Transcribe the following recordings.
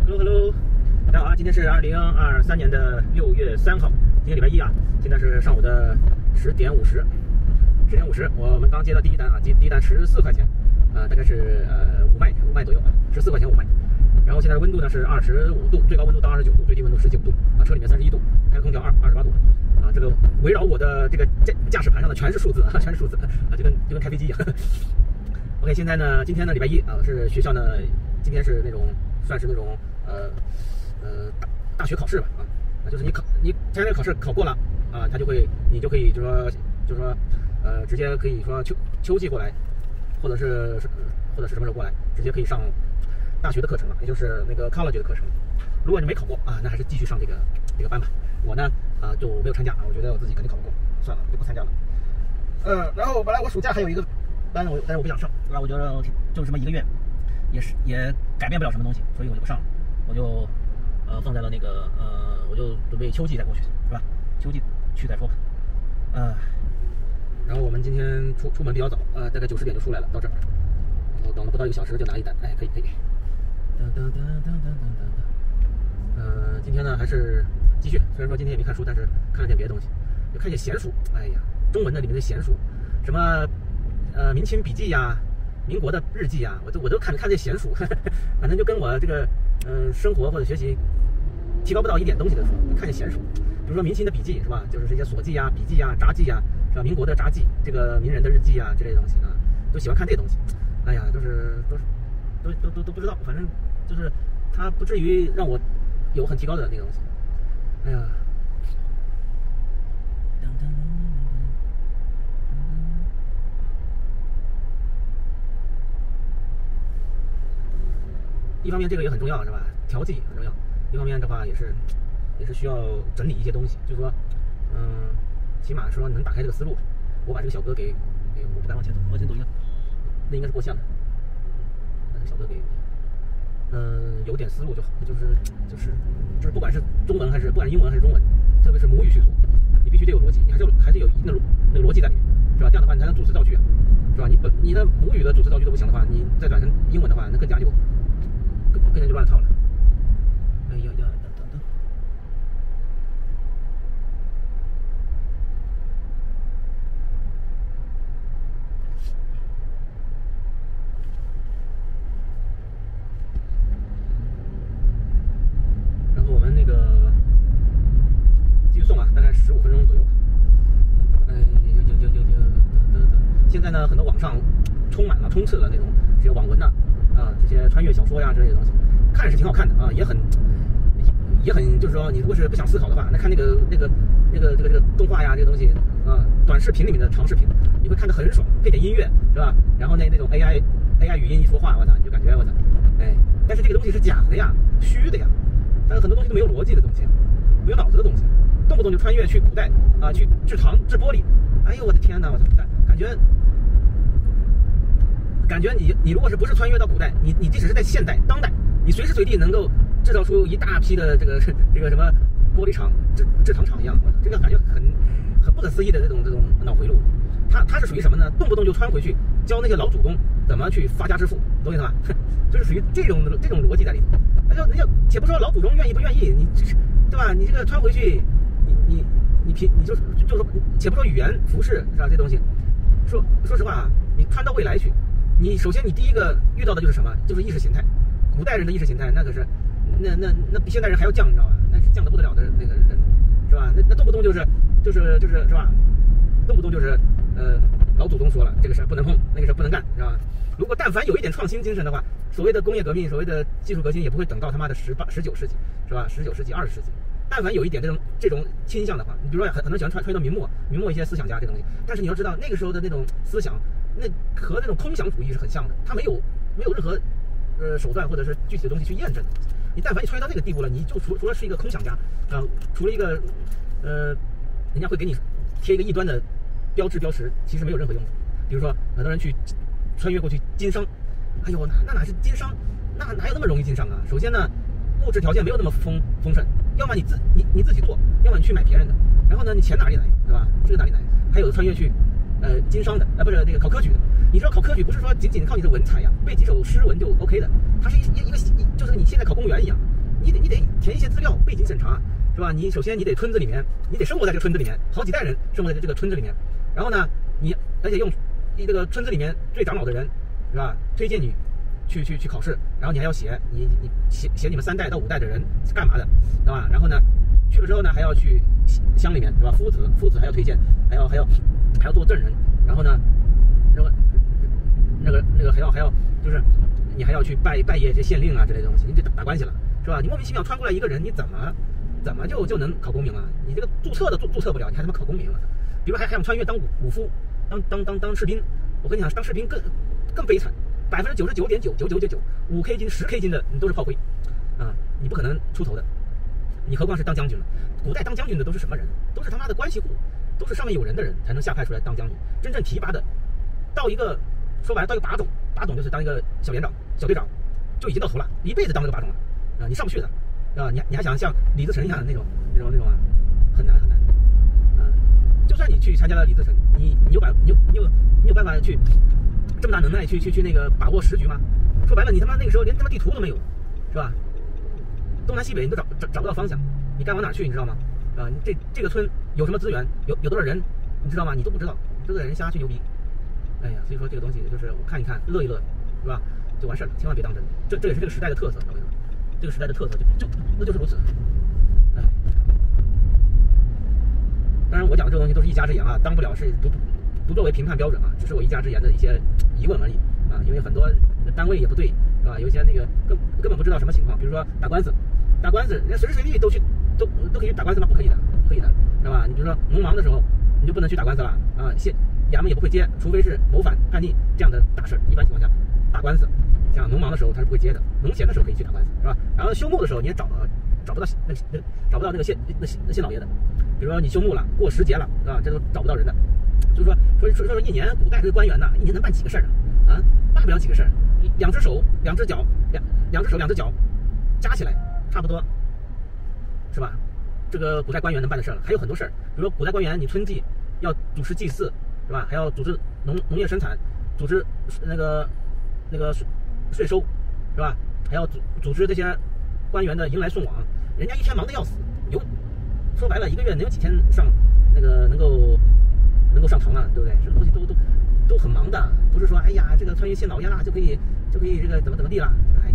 Hello， 大家好啊！今天是2023年的6月3号，今天礼拜一啊。现在是上午的10点50，我们刚接到第一单啊，第一单14块钱，大概是5麦左右啊，14块钱5麦。然后现在的温度呢是25度，最高温度到29度，最低温度19度啊，车里面31度，开空调28度啊。这个围绕我的这个驾驶盘上的全是数字啊，全是数字啊，就跟开飞机一样。OK， 今天呢礼拜一啊，是学校呢，今天是那种算是那种大学考试吧啊，就是你参加这个考试考过了啊，你就可以就是说直接可以说秋季过来，或者是什么时候过来，直接可以上大学的课程了，也就是那个 college 的课程。如果你没考过啊，那还是继续上这个班吧。我呢就没有参加啊，我觉得我自己肯定考不过，算了，就不参加了。然后本来我暑假还有一个班，但是我不想上，是吧？我觉得就这么1个月，也改变不了什么东西，所以我就不上了，我就放在了那个我就准备秋季再过去，是吧？秋季去再说吧。然后我们今天出门比较早，大概9、10点就出来了，到这儿，然后等了不到1个小时就拿一单，哎，可以。今天呢还是继续，虽然说今天也没看书，但是看了点别的东西，就看一些闲书。哎呀，中文的里面的闲书，什么明清笔记呀、民国的日记呀，我都看这闲书，反正就跟我这个生活或者学习提高不到一点东西的书，看些闲书。比如说明清的笔记是吧，就是这些所记啊、笔记啊、札记啊，是吧？民国的札记，这个名人的日记啊之类的东西啊，都喜欢看这些东西。哎呀，都不知道，反正就是它不至于让我有很提高的那个东西。哎呀，一方面这个也很重要，是吧？调剂很重要。一方面的话也是需要整理一些东西，就是说，起码说能打开这个思路。我把这个小哥给我不敢往前走一个，那应该是过线了。把这个小哥给有点思路就好，就是不管是中文还是不管是英文还是中文，特别是母语叙述，你必须得有逻辑，你还是有一定的那个逻辑在里面，是吧？这样的话你才能组词造句啊，是吧？你的母语的组词造句都不行的话，你再转成英文的话，那更加就乱了套了。哎呀，等。然后我们那个继续送啊，大概15分钟左右。现在呢，很多网上充斥了那种这些网文呐，这些穿越小说呀之类的东西，看是挺好看的啊，也很，就是说你如果是不想思考的话，那看那个动画呀这个东西啊，短视频里面的长视频，你会看得很爽，配点音乐是吧？然后那种 AI 语音一说话，我操，你就感觉我操，哎，但是这个东西是假的呀，虚的呀，但是很多东西都没有逻辑的东西，没有脑子的东西，动不动就穿越去古代啊，去制糖制玻璃，哎呦我的天哪，我操，感觉你如果是不是穿越到古代，你即使是在现代当代，你随时随地能够制造出一大批的这个什么玻璃厂制糖厂一样，这个感觉很不可思议的这种脑回路。它是属于什么呢？动不动就穿回去教那些老祖宗怎么去发家致富，懂我意思吧？就是属于这种逻辑在里头。那就且不说老祖宗愿意不愿意，你对吧？你这个穿回去，你就是说，且不说语言服饰是吧？这东西，说实话啊，你穿到未来去。你首先你第一个遇到的就是什么？就是意识形态。古代人的意识形态，那可是那比现代人还要犟，你知道吧？那是犟得不得了的那个人，是吧？那动不动就是吧？动不动就是老祖宗说了这个事不能碰，那个事不能干，知道吧？如果但凡有一点创新精神的话，所谓的工业革命，所谓的技术革新，也不会等到他妈的19世纪，是吧？19世纪、20世纪，但凡有一点这种倾向的话，你比如说很多人喜欢穿到明末一些思想家这个东西，但是你要知道那个时候的那种思想。那和那种空想主义是很像的，它没有任何手段或者是具体的东西去验证。你但凡你穿越到那个地步了，你就除了是一个空想家啊，除了一个人家会给你贴一个异端的标识，其实没有任何用处。比如说很多人去穿越过去经商，哎呦，那哪是经商？哪有那么容易经商啊？首先呢，物质条件没有那么丰盛，要么你自己做，要么你去买别人的。然后呢，你钱哪里来，对吧？这个哪里来？还有穿越去经商的，不是那个考科举的。你知道考科举不是说仅仅靠你的文采呀，背几首诗文就 OK 的，它是一个就是你现在考公务员一样，背景审查，是吧？你首先你得村子里面，你得生活在这个村子里面，好几代人生活在这个村子里面。然后呢，而且用这个村子里面最长老的人，是吧？推荐你去考试，然后你还要写你写你们3代到5代的人是干嘛的，对吧？然后呢，去了之后呢，还要去乡里面，是吧？夫子还要推荐，还要做证人，然后呢，那个还要就是你还要去拜谒这些县令啊之类的东西，你就打关系了，是吧？你莫名其妙穿过来一个人，你怎么就能考公民了？你这个注册注册不了，你还他妈考公民了？比如还想穿越当武夫，当士兵，我跟你讲，当士兵更悲惨，99.99999，5K 金、10K 金的你都是炮灰啊，你不可能出头的。你何况是当将军了？古代当将军的都是什么人？都是他妈的关系户，都是上面有人的人才能下派出来当将军。真正提拔的，说白了到一个把种就是当一个小连长、小队长，就已经到头了，一辈子当这个把种了啊，你上不去的啊！你还想像李自成一样的那种啊，很难啊！就算你去参加了李自成，你有办法去这么大能耐去那个把握时局吗？说白了，你他妈那个时候连他妈地图都没有，是吧？东南西北你都找不到方向，你该往哪去你知道吗？啊，这个村有什么资源，有多少人，你知道吗？你都不知道，这个人瞎去牛逼。哎呀，所以说这个东西就是我看一看，乐一乐，是吧？就完事了，千万别当真。这也是这个时代的特色，这个时代的特色那就是如此。哎，当然我讲的这个东西都是一家之言啊，当不了是不作为评判标准啊，只是我一家之言的一些疑问而已啊。因为很多单位也不对，是吧？有一些那个根本不知道什么情况，比如说打官司，人家随时随地都可以打官司吗？不可以的，是吧？你比如说农忙的时候，你就不能去打官司了啊，衙门也不会接，除非是谋反叛逆这样的大事，一般情况下打官司，像农忙的时候他是不会接的，农闲的时候可以去打官司，是吧？然后休牧的时候你也找不到那个县老爷的，比如说你休牧了，过10节了，啊，这都找不到人的。就是说一年古代这个官员呢，一年能办几个事儿啊？办不了几个事儿，2只手2只脚2只脚加起来差不多，是吧？这个古代官员能办的事儿了，还有很多事儿，比如说古代官员你春季要主持祭祀，是吧？还要组织农业生产，组织那个税收，是吧？还要组织这些官员的迎来送往，人家一天忙得要死，说白了，一个月能有几天上那个能够上堂啊，对不对？这个东西都很忙的，不是说哎呀这个穿越县老爷啦就可以这个怎么地啦，哎，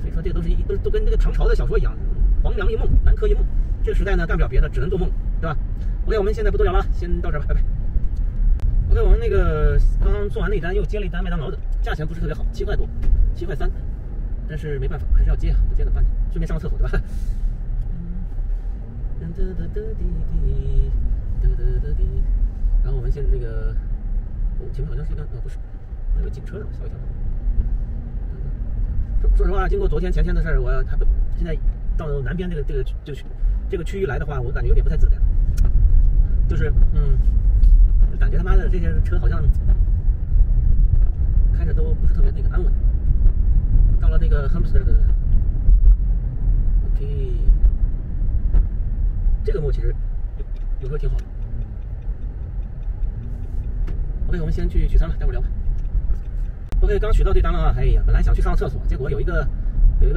所以说这个都跟那个唐朝的小说一样，黄粱一梦，南柯一梦。这个时代呢干不了别的，只能做梦，对吧 ？OK， 我们现在不多聊了，先到这吧，拜拜。OK， 我们那个刚刚做完那单，又接了一单麦当劳的，价钱不是特别好，7块多，7块3，但是没办法，还是要接，不接怎么办？顺便上个厕所，对吧？然后我们先那个，前面好像是一辆不是，那个警车的，吓我一跳。说实话，经过昨天前天的事儿，现在到南边这个区域来的话，我感觉有点不太自在，就是感觉他妈的这些车好像开着都不是特别那个安稳。到了那个 Hampstead 的 ，OK， 这个墓其实有时候挺好的。OK， 我们先去取餐了，待会儿聊吧。OK， 刚取到这单了啊！哎呀，本来想去上厕所，结果有一个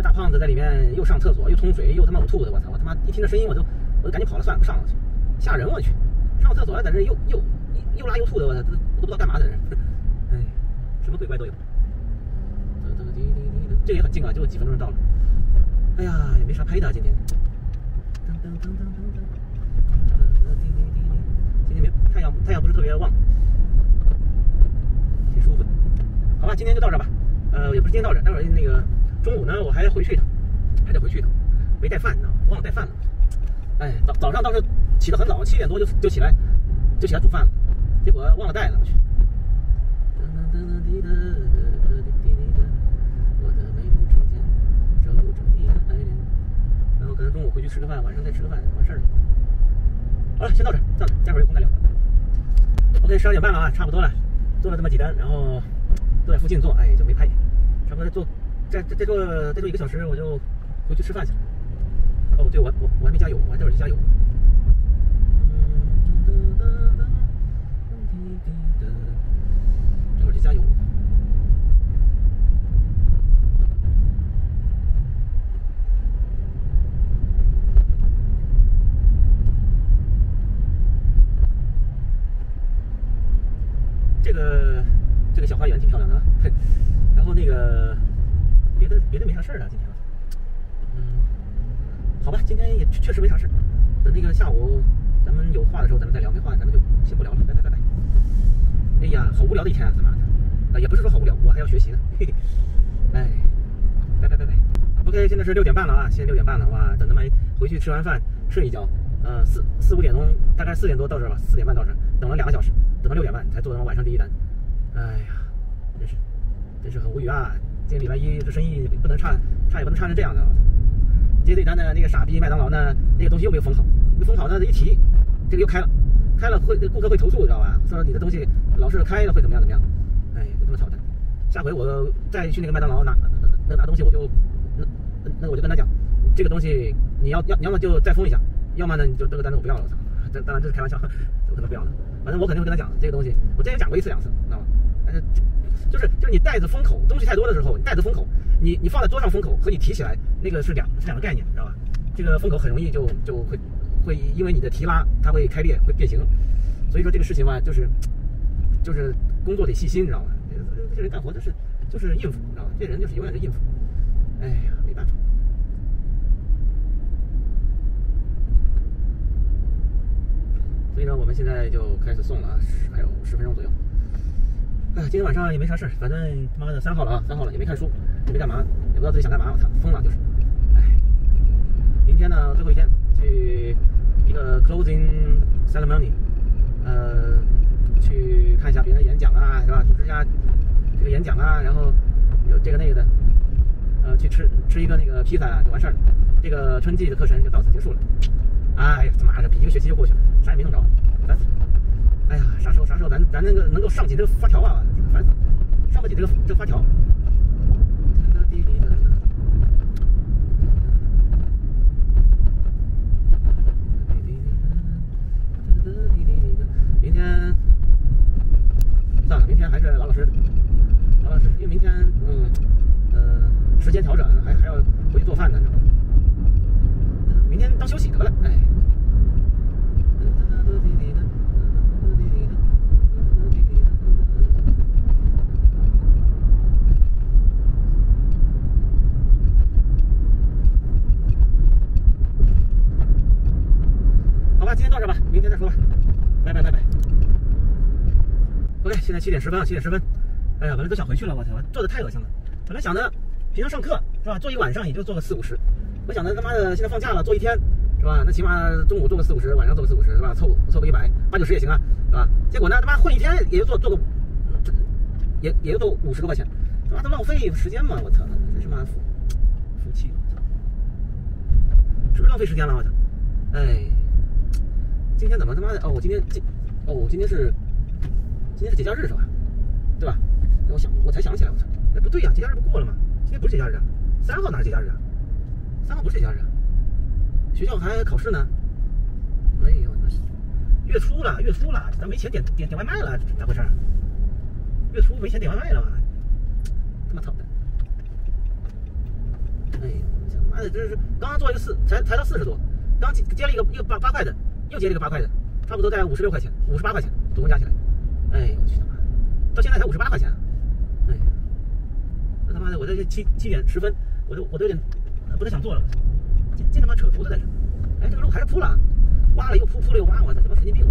大胖子在里面又上厕所又冲水又他妈呕吐的，我操！我他妈一听这声音我就赶紧跑了，算了，不上了去，吓人我去！上厕所在这又拉又吐的，我操，都不知道干嘛在这。哎，什么鬼怪都有。这也很近啊，就几分钟就到了。哎呀，也没啥拍的今天。今天没太阳不是特别旺，挺舒服的。好吧，今天就到这吧。也不是今天到这，待会儿那个中午呢，我还得回去一趟，没带饭呢，忘了带饭了。哎，早上倒是起得很早，7点多就起来煮饭了，结果忘了带了，我去。然后可能中午回去吃个饭，晚上再吃个饭，完事儿了。好了，先到这，算了，待会儿有空再聊。OK， 12点半了啊，差不多了，做了这么几单，然后都在附近做，哎，就没拍，差不多再做1个小时，我就回去吃饭去了。哦，对，我还没加油，我还待会儿去加油。待会儿去加油。这个小花园挺漂亮的啊。然后那个别的没啥事儿啊，今天。好吧，今天也确实没啥事。等那个下午咱们有话的时候咱们再聊，没话咱们就先不聊了。拜拜。哎呀，好无聊的一天啊，他妈的！也不是说好无聊，我还要学习呢。嘿嘿。哎，拜。OK， 现在是6点半了啊，现在6点半了，哇！等他们回去吃完饭睡一觉，4、5点钟，大概4点多到这儿吧，4点半到这儿，等了2个小时，等到6点半才做到晚上第一单。哎呀，真是很无语啊！今天礼拜一这生意不能差也不能差成这样的。接这单的那个傻逼麦当劳呢，那个东西又没有封好，没封好呢，一提这个又开了会顾客会投诉，知道吧？说你的东西老是开了会怎么样？哎，就这么操蛋。下回我再去那个麦当劳拿东西，我就跟他讲，这个东西你要么就再封一下，要么呢你就这个单子我不要了。我操，当然这是开玩笑，我可能不要了。反正我肯定会跟他讲这个东西，我之前讲过1次2次，知道吗？但是就是你袋子封口，东西太多的时候，你袋子封口，你放在桌上封口和你提起来那个是两个概念，知道吧？这个封口很容易就会因为你的提拉它会开裂会变形，所以说这个事情吧，就是工作得细心，你知道吗？这人干活就是应付，你知道吗？这人就是永远是应付。哎呀，没办法。所以呢，我们现在就开始送了，还有10分钟左右。今天晚上也没啥事，反正他妈的3号了啊，3号了也没看书，也没干嘛，也不知道自己想干嘛，我操，疯了就是。明天呢最后一天去一个 closing ceremony， 去看一下别人的演讲啊，是吧？组织一下这个演讲啊，然后有这个那个的，去吃一个那个披萨就完事儿了。这个春季的课程就到此结束了。哎呀，他妈的，比1个学期就过去了，啥也没弄着，烦死了。哎呀，啥时候咱那个能够上起这个发条啊？烦死了，上不起这个发条。明天算了，明天还是老老实，因为明天时间调整，还要回去做饭呢，明天当休息得了，哎。好吧，今天到这吧，明天再说吧，拜。OK， 现在7点10分啊，7点10分。哎呀，本来都想回去了，我操，做的太恶心了。本来想着平常上课是吧，做一晚上也就做个40、50。我想着他妈的现在放假了，做一天是吧？那起码中午做个40、50，晚上做个40、50是吧？凑个100、80、90也行啊，是吧？结果呢，他妈混一天也就做个，也就做50多块钱，他妈的浪费时间嘛！我操，真是妈服气！是不是浪费时间了？我操！哎，今天怎么他妈的？今天是节假日是吧？对吧？我才想起来，我操，哎不对呀，节假日不过了吗？今天不是节假日啊，3号哪是节假日啊？3号不是节假日啊，学校还考试呢。哎呦，月初了，咱没钱点外卖了，咋回事？月初没钱点外卖了吗？他妈操蛋！哎呦，妈的，这是刚刚做一个才到40多，刚接了一个8块的，又接了一个8块的，差不多在56块钱、58块钱，总共加起来。哎，我去他妈的，到现在才58块钱。哎，那他妈的，我这7点10分，我都有点不太想做了。这他妈扯犊子在这！哎，这个肉还是铺了，挖了又铺，铺了又挖，我操，他妈神经病！